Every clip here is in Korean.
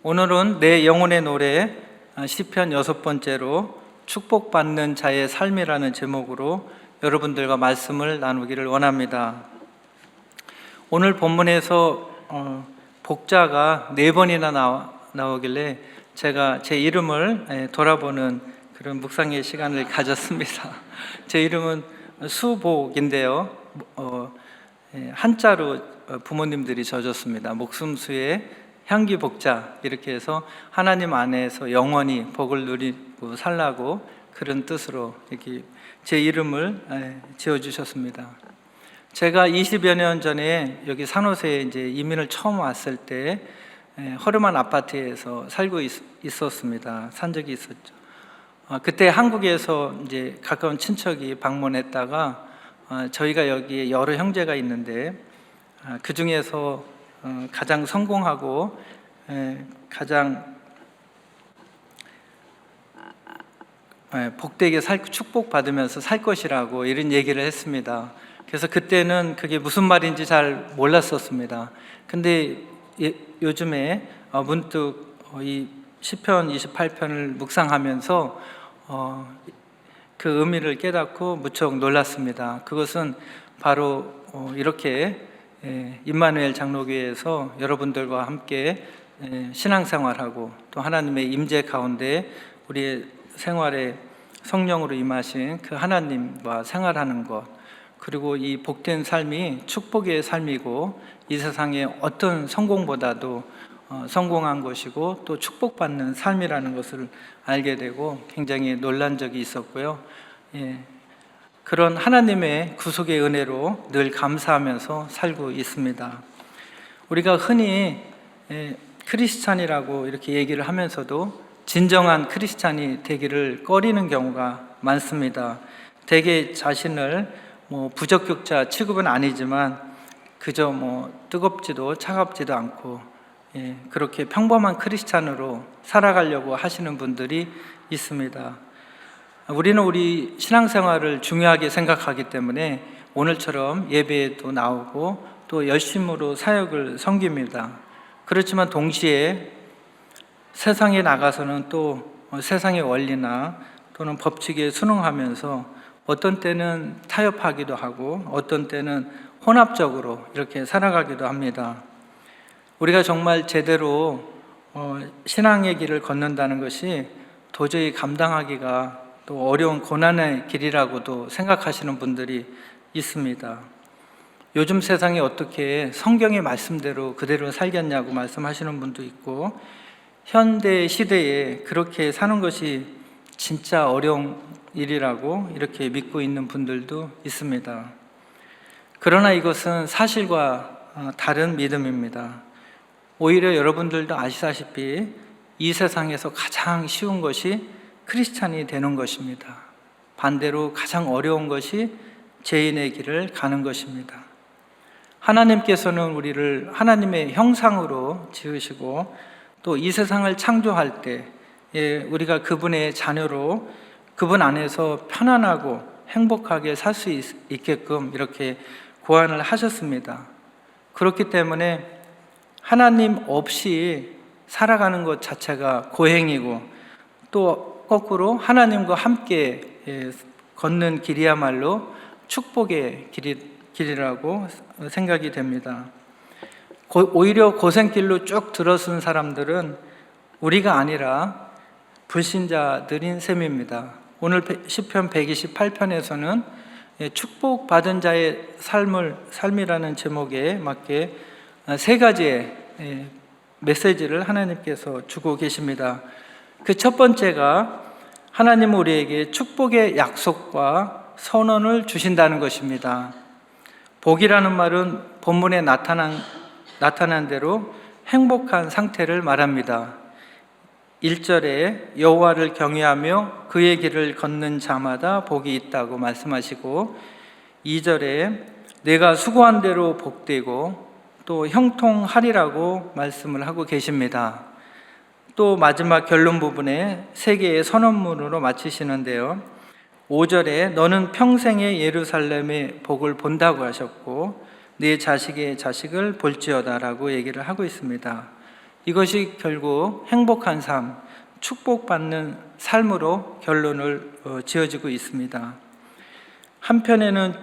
오늘은 내 영혼의 노래 시편 6번째로 축복받는 자의 삶이라는 제목으로 여러분들과 말씀을 나누기를 원합니다. 오늘 본문에서 복자가 4번이나 나오길래 제가 제 이름을 돌아보는 그런 묵상의 시간을 가졌습니다. 제 이름은 수복인데요, 한자로 부모님들이 져줬습니다. 목숨수의 향기 복자, 이렇게 해서 하나님 안에서 영원히 복을 누리고 살라고 그런 뜻으로 이렇게 제 이름을 지어주셨습니다. 제가 20여 년 전에 여기 산호세에 이제 이민을 처음 왔을 때 허름한 아파트에서 살고 있었습니다. 산 적이 있었죠. 그때 한국에서 이제 가까운 친척이 방문했다가 저희가 여기에 여러 형제가 있는데 그 중에서 가장 성공하고 가장 복되게 축복받으면서 살 것이라고 이런 얘기를 했습니다. 그래서 그때는 그게 무슨 말인지 잘 몰랐었습니다. 근데 요즘에 문득 이 시편 28편을 묵상하면서 그 의미를 깨닫고 무척 놀랐습니다. 그것은 바로 이렇게 임마누엘 장로교회에서 여러분들과 함께 신앙생활하고 또 하나님의 임재 가운데 우리의 생활에 성령으로 임하신 그 하나님과 생활하는 것, 그리고 이 복된 삶이 축복의 삶이고 이 세상의 어떤 성공보다도 성공한 것이고 또 축복받는 삶이라는 것을 알게 되고 굉장히 놀란 적이 있었고요. 그런 하나님의 구속의 은혜로 늘 감사하면서 살고 있습니다. 우리가 흔히 크리스찬이라고 이렇게 얘기를 하면서도 진정한 크리스찬이 되기를 꺼리는 경우가 많습니다. 대개 자신을 부적격자 취급은 아니지만 그저 뜨겁지도 차갑지도 않고 그렇게 평범한 크리스찬으로 살아가려고 하시는 분들이 있습니다. 우리는 우리 신앙생활을 중요하게 생각하기 때문에 오늘처럼 예배에도 나오고 또 열심으로 사역을 섬깁니다. 그렇지만 동시에 세상에 나가서는 또 세상의 원리나 또는 법칙에 순응하면서 어떤 때는 타협하기도 하고 어떤 때는 혼합적으로 이렇게 살아가기도 합니다. 우리가 정말 제대로 신앙의 길을 걷는다는 것이 도저히 감당하기가 또 어려운 고난의 길이라고도 생각하시는 분들이 있습니다. 요즘 세상에 어떻게 성경의 말씀대로 그대로 살겠냐고 말씀하시는 분도 있고, 현대 시대에 그렇게 사는 것이 진짜 어려운 일이라고 이렇게 믿고 있는 분들도 있습니다. 그러나 이것은 사실과 다른 믿음입니다. 오히려 여러분들도 아시다시피 이 세상에서 가장 쉬운 것이 크리스찬이 되는 것입니다. 반대로 가장 어려운 것이 죄인의 길을 가는 것입니다. 하나님께서는 우리를 하나님의 형상으로 지으시고 또 이 세상을 창조할 때 우리가 그분의 자녀로 그분 안에서 편안하고 행복하게 살 수 있게끔 이렇게 고안을 하셨습니다. 그렇기 때문에 하나님 없이 살아가는 것 자체가 고행이고 또 거꾸로 하나님과 함께 걷는 길이야말로 축복의 길이라고 생각이 됩니다. 오히려 고생길로 쭉 들어선 사람들은 우리가 아니라 불신자들인 셈입니다. 오늘 시편 128편에서는 축복받은 자의 삶이라는 제목에 맞게 3가지의 메시지를 하나님께서 주고 계십니다. 그 첫 번째가 하나님은 우리에게 축복의 약속과 선언을 주신다는 것입니다. 복이라는 말은 본문에 나타난 대로 행복한 상태를 말합니다. 1절에 여호와를 경외하며 그의 길을 걷는 자마다 복이 있다고 말씀하시고, 2절에 내가 수고한 대로 복되고 또 형통하리라고 말씀을 하고 계십니다. 또 마지막 결론 부분에 3개의 선언문으로 마치시는데요, 5절에 너는 평생의 예루살렘의 복을 본다고 하셨고 네 자식의 자식을 볼지어다 라고 얘기를 하고 있습니다. 이것이 결국 행복한 삶, 축복받는 삶으로 결론을 지어지고 있습니다. 한편에는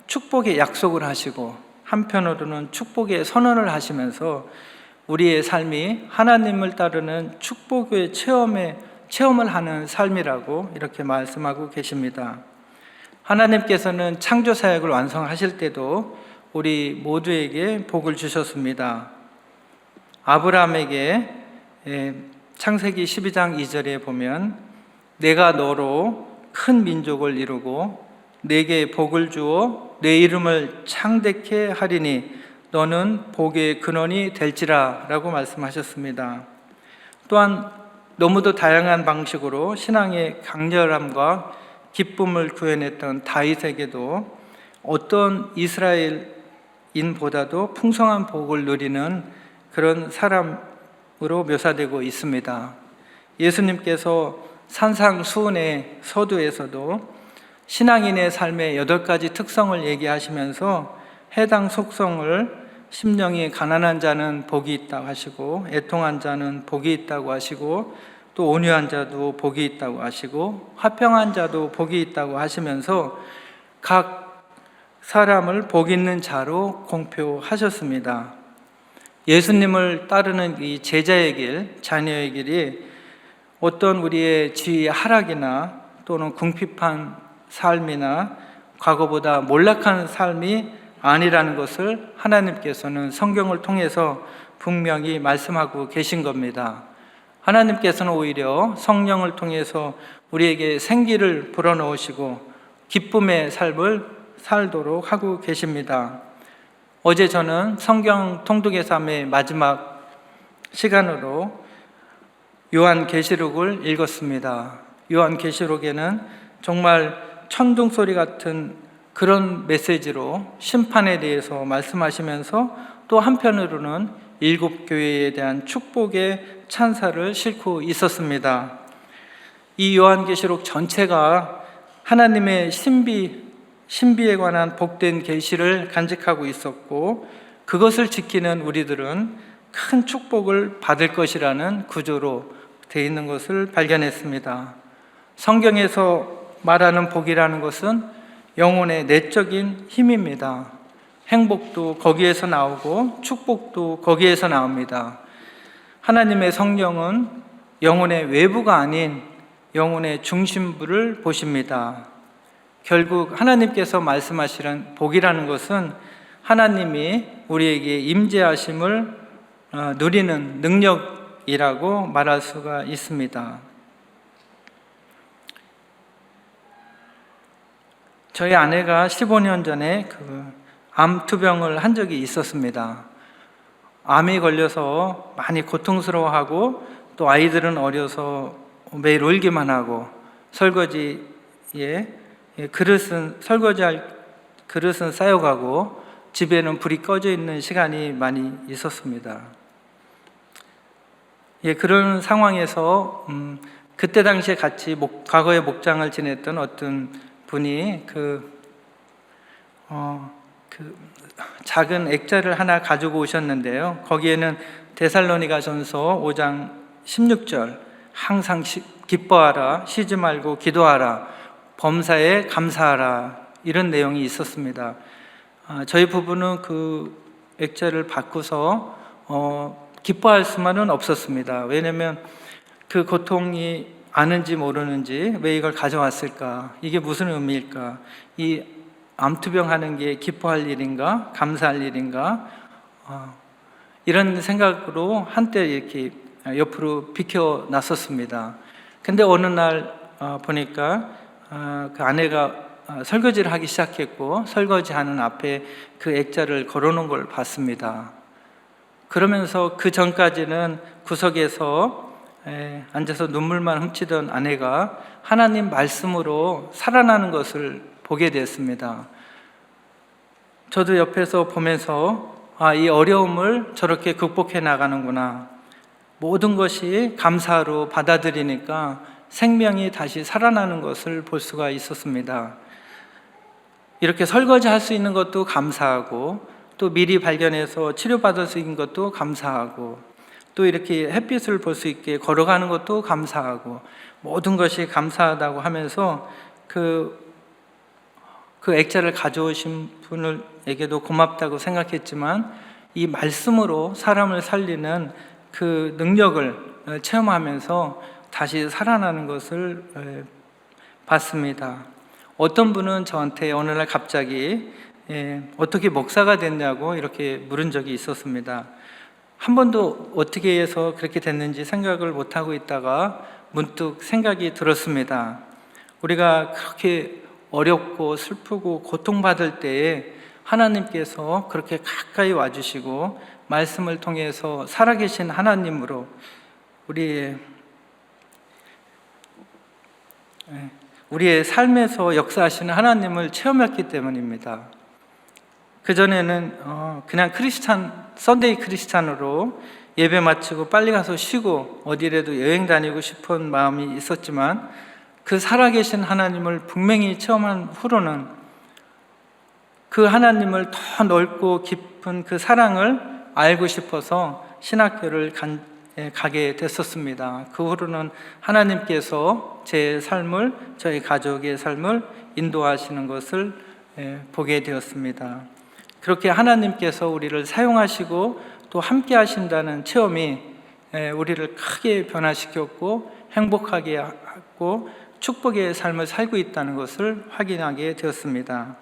축복의 약속을 하시고 한편으로는 축복의 선언을 하시면서 우리의 삶이 하나님을 따르는 축복의 체험을 하는 삶이라고 이렇게 말씀하고 계십니다. 하나님께서는 창조 사역을 완성하실 때도 우리 모두에게 복을 주셨습니다. 아브라함에게 창세기 12장 2절에 보면 내가 너로 큰 민족을 이루고 내게 복을 주어 내 이름을 창대케 하리니 너는 복의 근원이 될지라 라고 말씀하셨습니다. 또한 너무도 다양한 방식으로 신앙의 강렬함과 기쁨을 구현했던 다윗에게도 어떤 이스라엘인보다도 풍성한 복을 누리는 그런 사람으로 묘사되고 있습니다. 예수님께서 산상수훈의 서두에서도 신앙인의 삶의 8가지 특성을 얘기하시면서 해당 속성을 심령이 가난한 자는 복이 있다고 하시고 애통한 자는 복이 있다고 하시고 또 온유한 자도 복이 있다고 하시고 화평한 자도 복이 있다고 하시면서 각 사람을 복 있는 자로 공표하셨습니다. 예수님을 따르는 이 제자의 길, 자녀의 길이 어떤 우리의 지위의 하락이나 또는 궁핍한 삶이나 과거보다 몰락한 삶이 아니라는 것을 하나님께서는 성경을 통해서 분명히 말씀하고 계신 겁니다. 하나님께서는 오히려 성령을 통해서 우리에게 생기를 불어넣으시고 기쁨의 삶을 살도록 하고 계십니다. 어제 저는 성경 통독의 삶의 마지막 시간으로 요한계시록을 읽었습니다. 요한계시록에는 정말 천둥소리 같은 그런 메시지로 심판에 대해서 말씀하시면서 또 한편으로는 7교회에 대한 축복의 찬사를 싣고 있었습니다. 이 요한계시록 전체가 하나님의 신비에 관한 복된 계시를 간직하고 있었고 그것을 지키는 우리들은 큰 축복을 받을 것이라는 구조로 되어 있는 것을 발견했습니다. 성경에서 말하는 복이라는 것은 영혼의 내적인 힘입니다. 행복도 거기에서 나오고 축복도 거기에서 나옵니다. 하나님의 성령은 영혼의 외부가 아닌 영혼의 중심부를 보십니다. 결국 하나님께서 말씀하시는 복이라는 것은 하나님이 우리에게 임재하심을 누리는 능력이라고 말할 수가 있습니다. 저희 아내가 15년 전에 암투병을 한 적이 있었습니다. 암이 걸려서 많이 고통스러워하고 또 아이들은 어려서 매일 울기만 하고 설거지할 그릇은 쌓여가고 집에는 불이 꺼져 있는 시간이 많이 있었습니다. 그런 상황에서 그때 당시에 같이 과거에 목장을 지냈던 어떤 분이 작은 액자를 하나 가지고 오셨는데요. 거기에는 데살로니가전서 5장 16절 항상 기뻐하라, 쉬지 말고 기도하라, 범사에 감사하라 이런 내용이 있었습니다. 저희 부부는 그 액자를 받고서 기뻐할 수만은 없었습니다. 왜냐하면 그 고통이 아는지 모르는지 왜 이걸 가져왔을까? 이게 무슨 의미일까? 이 암투병 하는 게 기뻐할 일인가? 감사할 일인가? 이런 생각으로 한때 이렇게 옆으로 비켜놨었습니다. 근데 어느 날 보니까 그 아내가 설거지를 하기 시작했고 설거지하는 앞에 그 액자를 걸어놓은 걸 봤습니다. 그러면서 그 전까지는 구석에서 앉아서 눈물만 훔치던 아내가 하나님 말씀으로 살아나는 것을 보게 됐습니다. 저도 옆에서 보면서 이 어려움을 저렇게 극복해 나가는구나. 모든 것이 감사로 받아들이니까 생명이 다시 살아나는 것을 볼 수가 있었습니다. 이렇게 설거지할 수 있는 것도 감사하고 또 미리 발견해서 치료받을 수 있는 것도 감사하고 또 이렇게 햇빛을 볼 수 있게 걸어가는 것도 감사하고 모든 것이 감사하다고 하면서 그 액자를 가져오신 분에게도 고맙다고 생각했지만 이 말씀으로 사람을 살리는 그 능력을 체험하면서 다시 살아나는 것을 봤습니다. 어떤 분은 저한테 어느 날 갑자기 어떻게 목사가 됐냐고 이렇게 물은 적이 있었습니다. 한 번도 어떻게 해서 그렇게 됐는지 생각을 못하고 있다가 문득 생각이 들었습니다. 우리가 그렇게 어렵고 슬프고 고통받을 때에 하나님께서 그렇게 가까이 와주시고 말씀을 통해서 살아계신 하나님으로 우리의 삶에서 역사하시는 하나님을 체험했기 때문입니다. 그전에는 그냥 썬데이 크리스찬으로 예배 마치고 빨리 가서 쉬고 어디라도 여행 다니고 싶은 마음이 있었지만 그 살아계신 하나님을 분명히 체험한 후로는 그 하나님을 더 넓고 깊은 그 사랑을 알고 싶어서 신학교를 가게 됐었습니다. 그 후로는 하나님께서 제 삶을, 저희 가족의 삶을 인도하시는 것을 보게 되었습니다. 그렇게 하나님께서 우리를 사용하시고 또 함께 하신다는 체험이 우리를 크게 변화시켰고 행복하게 하고 축복의 삶을 살고 있다는 것을 확인하게 되었습니다.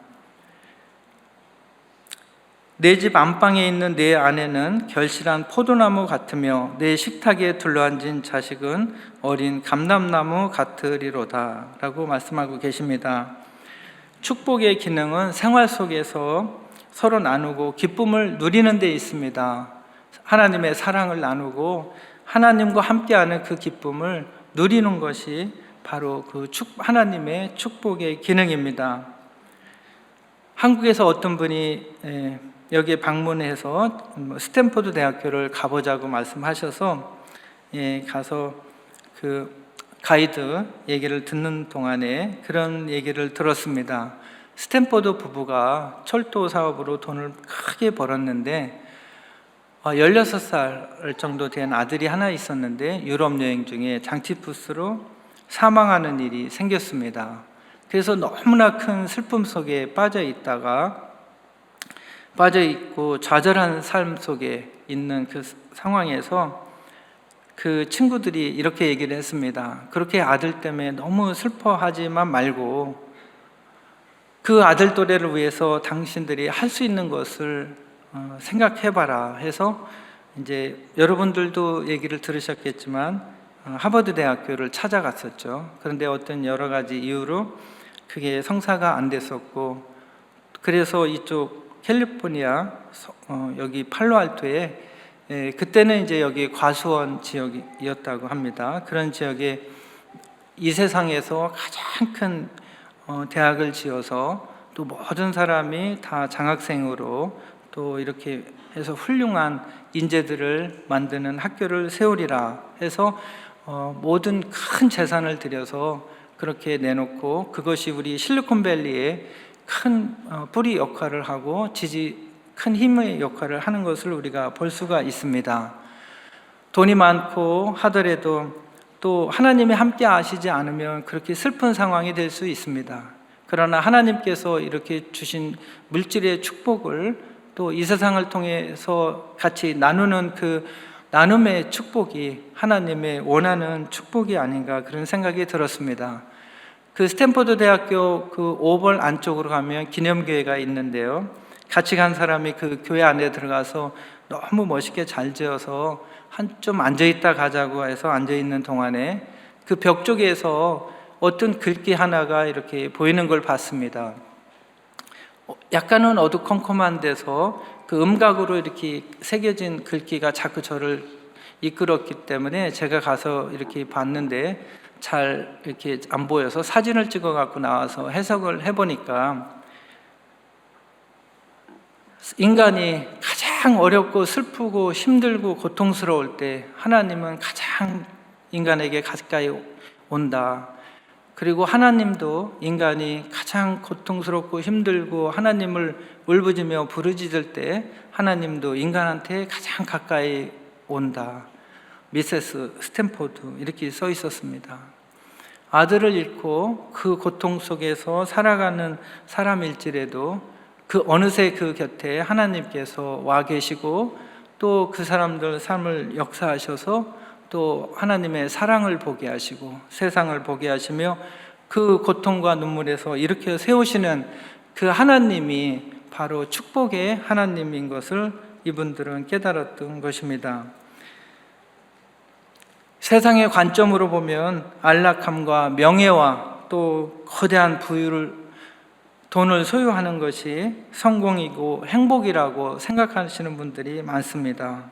내 집 안방에 있는 내 아내는 결실한 포도나무 같으며 내 식탁에 둘러앉은 자식은 어린 감람나무 같으리로다 라고 말씀하고 계십니다. 축복의 기능은 생활 속에서 서로 나누고 기쁨을 누리는 데 있습니다. 하나님의 사랑을 나누고 하나님과 함께하는 그 기쁨을 누리는 것이 바로 그 하나님의 축복의 기능입니다. 한국에서 어떤 분이 여기에 방문해서 스탠포드 대학교를 가보자고 말씀하셔서 가서 그 가이드 얘기를 듣는 동안에 그런 얘기를 들었습니다. 스탠포드 부부가 철도 사업으로 돈을 크게 벌었는데 16살 정도 된 아들이 하나 있었는데 유럽 여행 중에 장치푸스로 사망하는 일이 생겼습니다. 그래서 너무나 큰 슬픔 속에 빠져 있고 좌절한 삶 속에 있는 그 상황에서 그 친구들이 이렇게 얘기를 했습니다. 그렇게 아들 때문에 너무 슬퍼하지만 말고 그 아들 또래를 위해서 당신들이 할 수 있는 것을 생각해봐라 해서 이제 여러분들도 얘기를 들으셨겠지만 하버드 대학교를 찾아갔었죠. 그런데 어떤 여러 가지 이유로 그게 성사가 안 됐었고 그래서 이쪽 캘리포니아 여기 팔로알토에 그때는 이제 여기 과수원 지역이었다고 합니다. 그런 지역에 이 세상에서 가장 큰 대학을 지어서 또 모든 사람이 다 장학생으로 또 이렇게 해서 훌륭한 인재들을 만드는 학교를 세우리라 해서 모든 큰 재산을 들여서 그렇게 내놓고 그것이 우리 실리콘밸리에 큰 뿌리 역할을 하고 큰 힘의 역할을 하는 것을 우리가 볼 수가 있습니다. 돈이 많고 하더라도 또 하나님이 함께 하시지 않으면 그렇게 슬픈 상황이 될 수 있습니다. 그러나 하나님께서 이렇게 주신 물질의 축복을 또 이 세상을 통해서 같이 나누는 그 나눔의 축복이 하나님의 원하는 축복이 아닌가 그런 생각이 들었습니다. 그 스탠포드 대학교 그 오벌 안쪽으로 가면 기념교회가 있는데요. 같이 간 사람이 그 교회 안에 들어가서 너무 멋있게 잘 지어서 좀 앉아있다 가자고 해서 앉아있는 동안에 그 벽 쪽에서 어떤 글귀 하나가 이렇게 보이는 걸 봤습니다. 약간은 어두컴컴한 데서 그 음각으로 이렇게 새겨진 글귀가 자꾸 저를 이끌었기 때문에 제가 가서 이렇게 봤는데 잘 이렇게 안 보여서 사진을 찍어 갖고 나와서 해석을 해보니까 인간이 가장 어렵고 슬프고 힘들고 고통스러울 때 하나님은 가장 인간에게 가까이 온다. 그리고 하나님도 인간이 가장 고통스럽고 힘들고 하나님을 울부짖며 부르짖을 때 하나님도 인간한테 가장 가까이 온다. 미세스 스탠포드 이렇게 써 있었습니다. 아들을 잃고 그 고통 속에서 살아가는 사람일지라도 그 어느새 그 곁에 하나님께서 와 계시고 또 그 사람들 삶을 역사하셔서 또 하나님의 사랑을 보게 하시고 세상을 보게 하시며 그 고통과 눈물에서 일으켜 세우시는 그 하나님이 바로 축복의 하나님인 것을 이분들은 깨달았던 것입니다. 세상의 관점으로 보면 안락함과 명예와 또 거대한 돈을 소유하는 것이 성공이고 행복이라고 생각하시는 분들이 많습니다.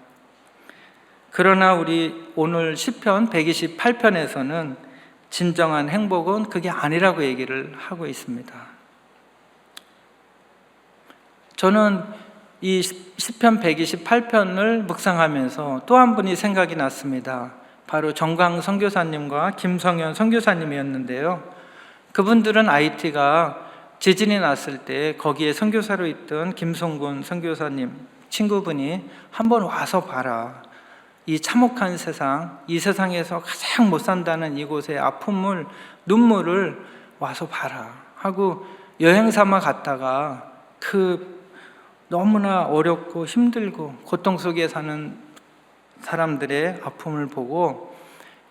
그러나 우리 오늘 시편 128편에서는 진정한 행복은 그게 아니라고 얘기를 하고 있습니다. 저는 이 시편 128편을 묵상하면서 또 한 분이 생각이 났습니다. 바로 정광 선교사님과 김성현 선교사님이었는데요. 그분들은 IT가 지진이 났을 때 거기에 선교사로 있던 김성군 선교사님 친구분이 한번 와서 봐라. 이 참혹한 세상, 이 세상에서 가장 못 산다는 이곳의 아픔을, 눈물을 와서 봐라 하고 여행 삼아 갔다가 그 너무나 어렵고 힘들고 고통 속에 사는 사람들의 아픔을 보고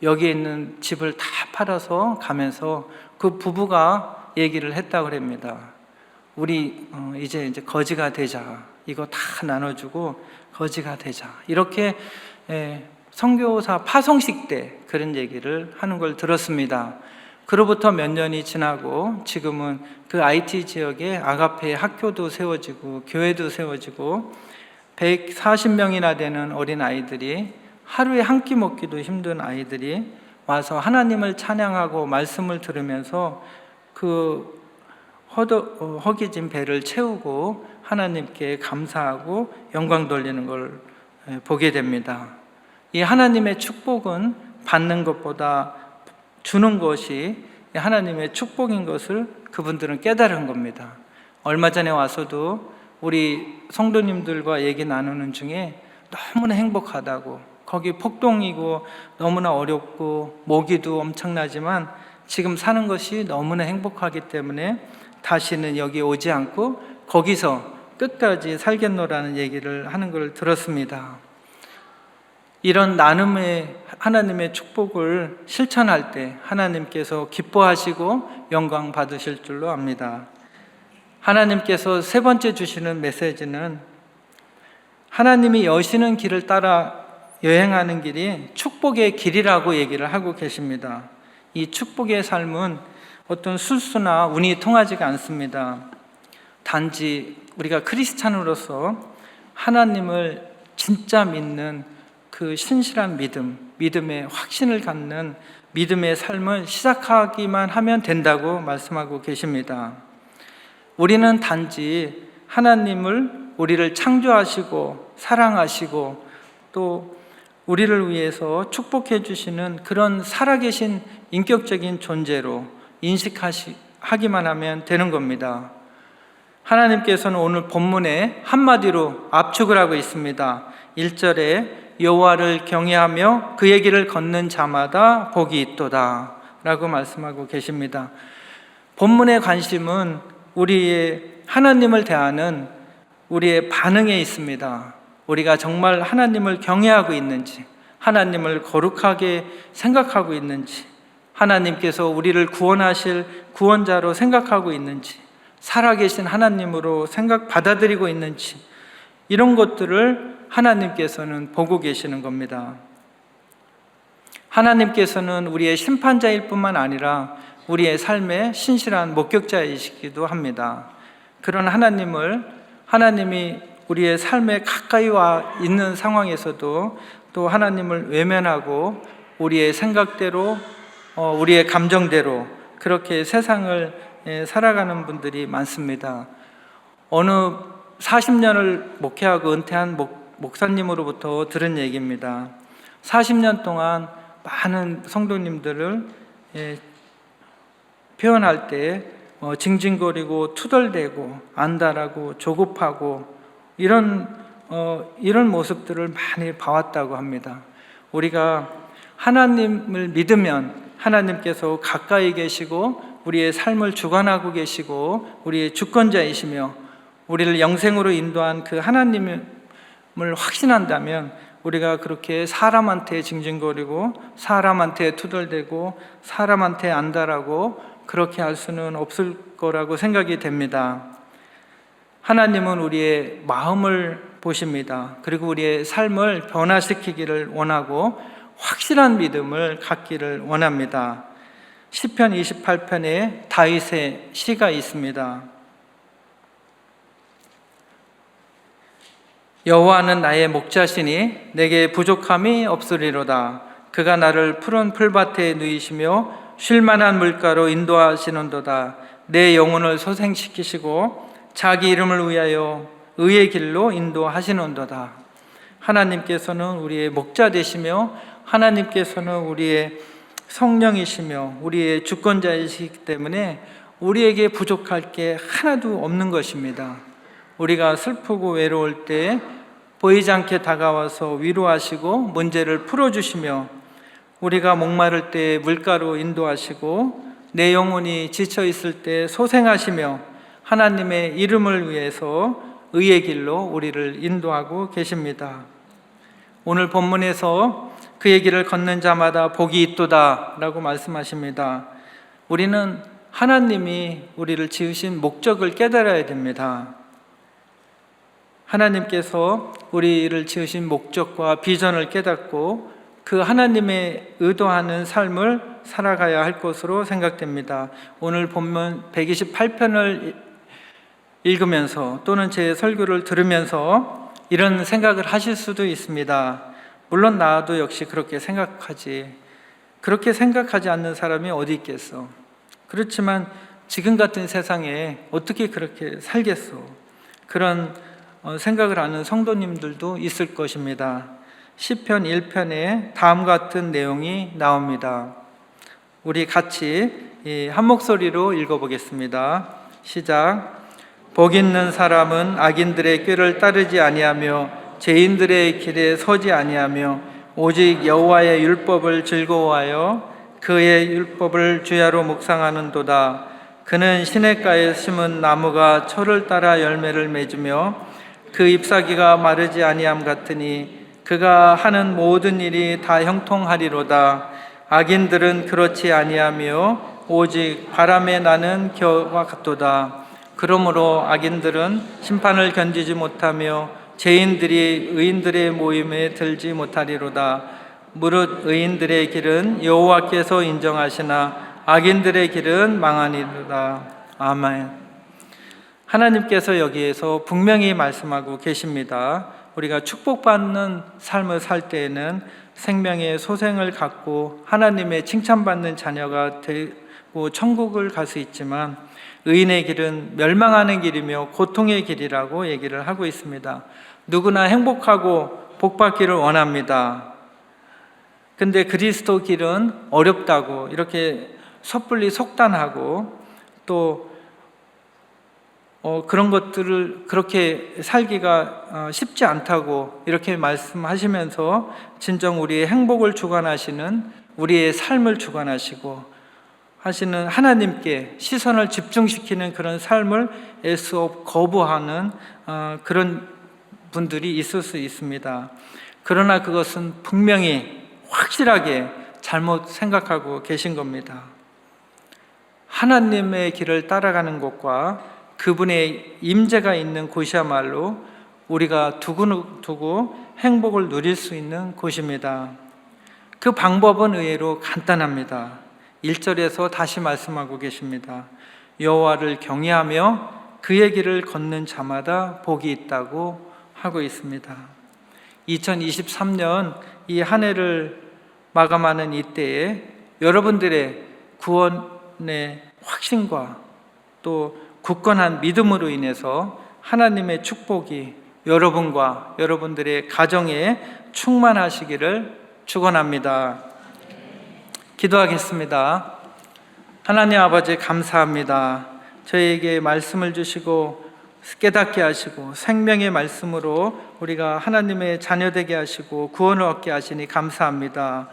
여기에 있는 집을 다 팔아서 가면서 그 부부가 얘기를 했다고 합니다. 우리 이제 거지가 되자. 이거 다 나눠주고 거지가 되자. 이렇게 선교사 파송식 때 그런 얘기를 하는 걸 들었습니다. 그로부터 몇 년이 지나고 지금은 그 IT 지역에 아가페 학교도 세워지고 교회도 세워지고 140명이나 되는 어린 아이들이, 하루에 한 끼 먹기도 힘든 아이들이 와서 하나님을 찬양하고 말씀을 들으면서 그 허기진 배를 채우고 하나님께 감사하고 영광 돌리는 걸 보게 됩니다. 이 하나님의 축복은 받는 것보다 주는 것이 하나님의 축복인 것을 그분들은 깨달은 겁니다. 얼마 전에 와서도 우리 성도님들과 얘기 나누는 중에 너무나 행복하다고, 거기 폭동이고 너무나 어렵고 모기도 엄청나지만 지금 사는 것이 너무나 행복하기 때문에 다시는 여기 오지 않고 거기서 끝까지 살겠노라는 얘기를 하는 걸 들었습니다. 이런 나눔의 하나님의 축복을 실천할 때 하나님께서 기뻐하시고 영광 받으실 줄로 압니다. 하나님께서 세 번째 주시는 메시지는 하나님이 여시는 길을 따라 여행하는 길이 축복의 길이라고 얘기를 하고 계십니다. 이 축복의 삶은 어떤 술수나 운이 통하지가 않습니다. 단지 우리가 크리스찬으로서 하나님을 진짜 믿는 그 신실한 믿음의 확신을 갖는 믿음의 삶을 시작하기만 하면 된다고 말씀하고 계십니다. 우리는 단지 하나님을, 우리를 창조하시고 사랑하시고 또 우리를 위해서 축복해 주시는 그런 살아계신 인격적인 존재로 인식하기만 하면 되는 겁니다. 하나님께서는 오늘 본문에 한마디로 압축을 하고 있습니다. 1절에 여호와를 경외하며 그의 길을 걷는 자마다 복이 있도다 라고 말씀하고 계십니다. 본문의 관심은 우리의 하나님을 대하는 우리의 반응에 있습니다. 우리가 정말 하나님을 경외하고 있는지, 하나님을 거룩하게 생각하고 있는지, 하나님께서 우리를 구원하실 구원자로 생각하고 있는지, 살아계신 하나님으로 받아들이고 있는지, 이런 것들을 하나님께서는 보고 계시는 겁니다. 하나님께서는 우리의 심판자일 뿐만 아니라 우리의 삶의 신실한 목격자이시기도 합니다. 그런 하나님이 우리의 삶에 가까이 와 있는 상황에서도 또 하나님을 외면하고 우리의 생각대로, 우리의 감정대로 그렇게 세상을 살아가는 분들이 많습니다. 어느 40년을 목회하고 은퇴한 목사님으로부터 들은 얘기입니다. 40년 동안 많은 성도님들을 표현할 때 징징거리고 투덜대고 안달하고 조급하고 이런 모습들을 많이 봐왔다고 합니다. 우리가 하나님을 믿으면 하나님께서 가까이 계시고 우리의 삶을 주관하고 계시고 우리의 주권자이시며 우리를 영생으로 인도한 그 하나님을 확신한다면 우리가 그렇게 사람한테 징징거리고 사람한테 투덜대고 사람한테 안달하고 그렇게 할 수는 없을 거라고 생각이 됩니다. 하나님은 우리의 마음을 보십니다. 그리고 우리의 삶을 변화시키기를 원하고 확실한 믿음을 갖기를 원합니다. 시편 28편에 다윗의 시가 있습니다. 여호와는 나의 목자시니 내게 부족함이 없으리로다. 그가 나를 푸른 풀밭에 누이시며 쉴만한 물가로 인도하시는도다. 내 영혼을 소생시키시고 자기 이름을 위하여 의의 길로 인도하시는도다. 하나님께서는 우리의 목자 되시며 하나님께서는 우리의 성령이시며 우리의 주권자이시기 때문에 우리에게 부족할 게 하나도 없는 것입니다. 우리가 슬프고 외로울 때 보이지 않게 다가와서 위로하시고 문제를 풀어주시며 우리가 목마를 때 물가로 인도하시고 내 영혼이 지쳐있을 때 소생하시며 하나님의 이름을 위해서 의의 길로 우리를 인도하고 계십니다. 오늘 본문에서 그의 길을 걷는 자마다 복이 있도다 라고 말씀하십니다. 우리는 하나님이 우리를 지으신 목적을 깨달아야 됩니다. 하나님께서 우리를 지으신 목적과 비전을 깨닫고 그 하나님의 의도하는 삶을 살아가야 할 것으로 생각됩니다. 오늘 본문 128편을 읽으면서 또는 제 설교를 들으면서 이런 생각을 하실 수도 있습니다. 물론 나도 역시 그렇게 생각하지. 그렇게 생각하지 않는 사람이 어디 있겠어. 그렇지만 지금 같은 세상에 어떻게 그렇게 살겠어. 그런 생각을 하는 성도님들도 있을 것입니다. 시편 1편에 다음 같은 내용이 나옵니다. 우리 같이 한 목소리로 읽어보겠습니다. 시작. 복 있는 사람은 악인들의 꾀를 따르지 아니하며 죄인들의 길에 서지 아니하며 오직 여호와의 율법을 즐거워하여 그의 율법을 주야로 묵상하는도다. 그는 시냇가에 심은 나무가 철을 따라 열매를 맺으며 그 잎사귀가 마르지 아니함 같으니 그가 하는 모든 일이 다 형통하리로다. 악인들은 그렇지 아니하며 오직 바람에 나는 겨와 같도다. 그러므로 악인들은 심판을 견디지 못하며 죄인들이 의인들의 모임에 들지 못하리로다. 무릇 의인들의 길은 여호와께서 인정하시나 악인들의 길은 망하니로다. 아멘. 하나님께서 여기에서 분명히 말씀하고 계십니다. 우리가 축복받는 삶을 살 때에는 생명의 소생을 갖고 하나님의 칭찬받는 자녀가 되고 천국을 갈 수 있지만 의인의 길은 멸망하는 길이며 고통의 길이라고 얘기를 하고 있습니다. 누구나 행복하고 복받기를 원합니다. 근데 그리스도 길은 어렵다고 이렇게 섣불리 속단하고 또 그런 것들을 그렇게 살기가 쉽지 않다고 이렇게 말씀하시면서 진정 우리의 행복을 주관하시는 우리의 삶을 주관하시고 하시는 하나님께 시선을 집중시키는 그런 삶을 애써 거부하는 그런 분들이 있을 수 있습니다. 그러나 그것은 분명히 확실하게 잘못 생각하고 계신 겁니다. 하나님의 길을 따라가는 것과 그분의 임재가 있는 곳이야말로 우리가 두고두고 행복을 누릴 수 있는 곳입니다. 그 방법은 의외로 간단합니다. 1절에서 다시 말씀하고 계십니다. 여호와를 경외하며 그의 길을 걷는 자마다 복이 있다고 하고 있습니다. 2023년 이 한 해를 마감하는 이때에 여러분들의 구원의 확신과 또 굳건한 믿음으로 인해서 하나님의 축복이 여러분과 여러분들의 가정에 충만하시기를 축원합니다. 기도하겠습니다. 하나님 아버지 감사합니다. 저희에게 말씀을 주시고 깨닫게 하시고 생명의 말씀으로 우리가 하나님의 자녀 되게 하시고 구원을 얻게 하시니 감사합니다.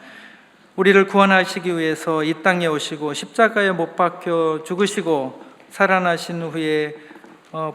우리를 구원하시기 위해서 이 땅에 오시고 십자가에 못 박혀 죽으시고 살아나신 후에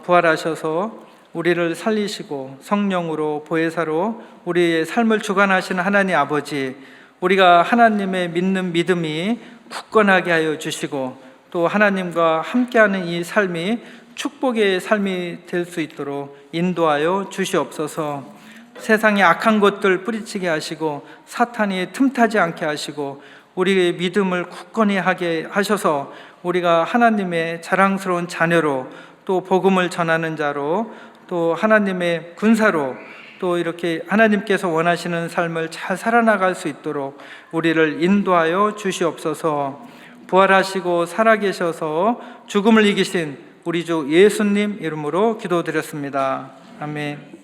부활하셔서 우리를 살리시고 성령으로 보혜사로 우리의 삶을 주관하시는 하나님 아버지, 우리가 하나님의 믿는 믿음이 굳건하게 하여 주시고 또 하나님과 함께하는 이 삶이 축복의 삶이 될 수 있도록 인도하여 주시옵소서. 세상의 악한 것들 뿌리치게 하시고 사탄이 틈타지 않게 하시고 우리의 믿음을 굳건히 하게 하셔서 우리가 하나님의 자랑스러운 자녀로 또 복음을 전하는 자로 또 하나님의 군사로 또 이렇게 하나님께서 원하시는 삶을 잘 살아나갈 수 있도록 우리를 인도하여 주시옵소서. 부활하시고 살아계셔서 죽음을 이기신 우리 주 예수님 이름으로 기도드렸습니다. 아멘.